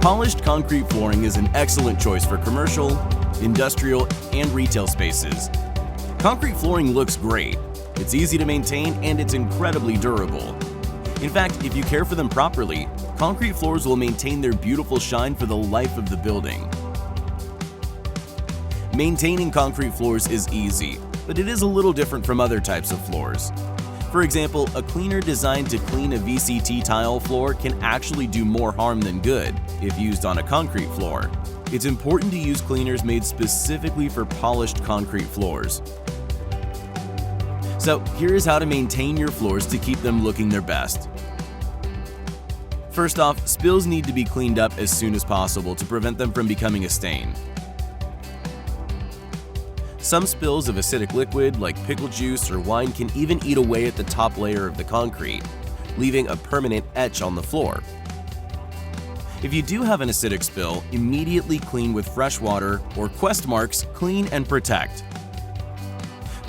Polished concrete flooring is an excellent choice for commercial, industrial, and retail spaces. Concrete flooring looks great, it's easy to maintain, and it's incredibly durable. In fact, if you care for them properly, concrete floors will maintain their beautiful shine for the life of the building. Maintaining concrete floors is easy, but it is a little different from other types of floors. For example, a cleaner designed to clean a VCT tile floor can actually do more harm than good if used on a concrete floor. It's important to use cleaners made specifically for polished concrete floors. So here is how to maintain your floors to keep them looking their best. First off, spills need to be cleaned up as soon as possible to prevent them from becoming a stain. Some spills of acidic liquid like pickle juice or wine can even eat away at the top layer of the concrete, leaving a permanent etch on the floor. If you do have an acidic spill, immediately clean with fresh water or QuestMark's Clean and Protect.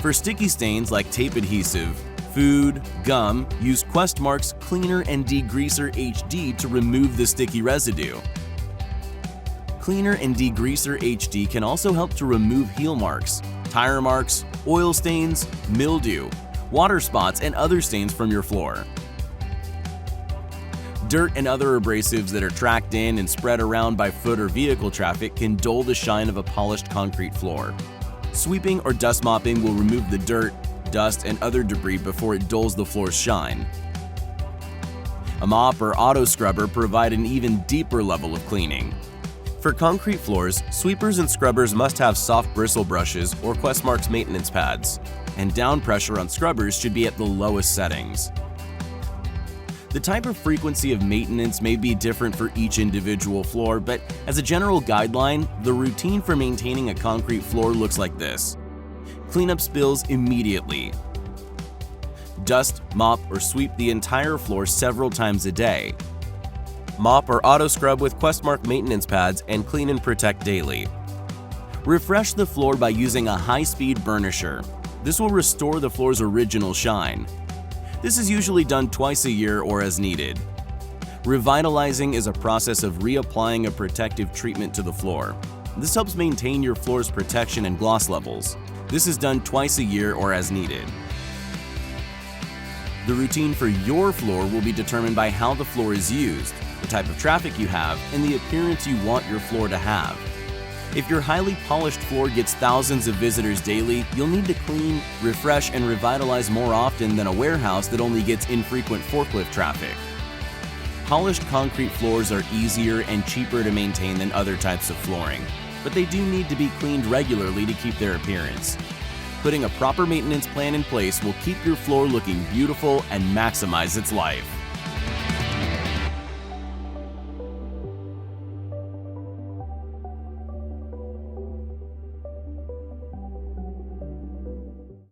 For sticky stains like tape adhesive, food, gum, use QuestMark's Cleaner and Degreaser HD to remove the sticky residue. Cleaner and Degreaser HD can also help to remove heel marks, tire marks, oil stains, mildew, water spots, and other stains from your floor. Dirt and other abrasives that are tracked in and spread around by foot or vehicle traffic can dull the shine of a polished concrete floor. Sweeping or dust mopping will remove the dirt, dust, and other debris before it dulls the floor's shine. A mop or auto scrubber provide an even deeper level of cleaning. For concrete floors, sweepers and scrubbers must have soft bristle brushes or QuestMark's maintenance pads, and down pressure on scrubbers should be at the lowest settings. The type of frequency of maintenance may be different for each individual floor, but as a general guideline, the routine for maintaining a concrete floor looks like this. Clean up spills immediately. Dust, mop, or sweep the entire floor several times a day. Mop or auto scrub with QuestMark maintenance pads and clean and protect daily. Refresh the floor by using a high-speed burnisher. This will restore the floor's original shine. This is usually done twice a year or as needed. Revitalizing is a process of reapplying a protective treatment to the floor. This helps maintain your floor's protection and gloss levels. This is done twice a year or as needed. The routine for your floor will be determined by how the floor is used, the type of traffic you have, and the appearance you want your floor to have. If your highly polished floor gets thousands of visitors daily, you'll need to clean, refresh, and revitalize more often than a warehouse that only gets infrequent forklift traffic. Polished concrete floors are easier and cheaper to maintain than other types of flooring, but they do need to be cleaned regularly to keep their appearance. Putting a proper maintenance plan in place will keep your floor looking beautiful and maximize its life.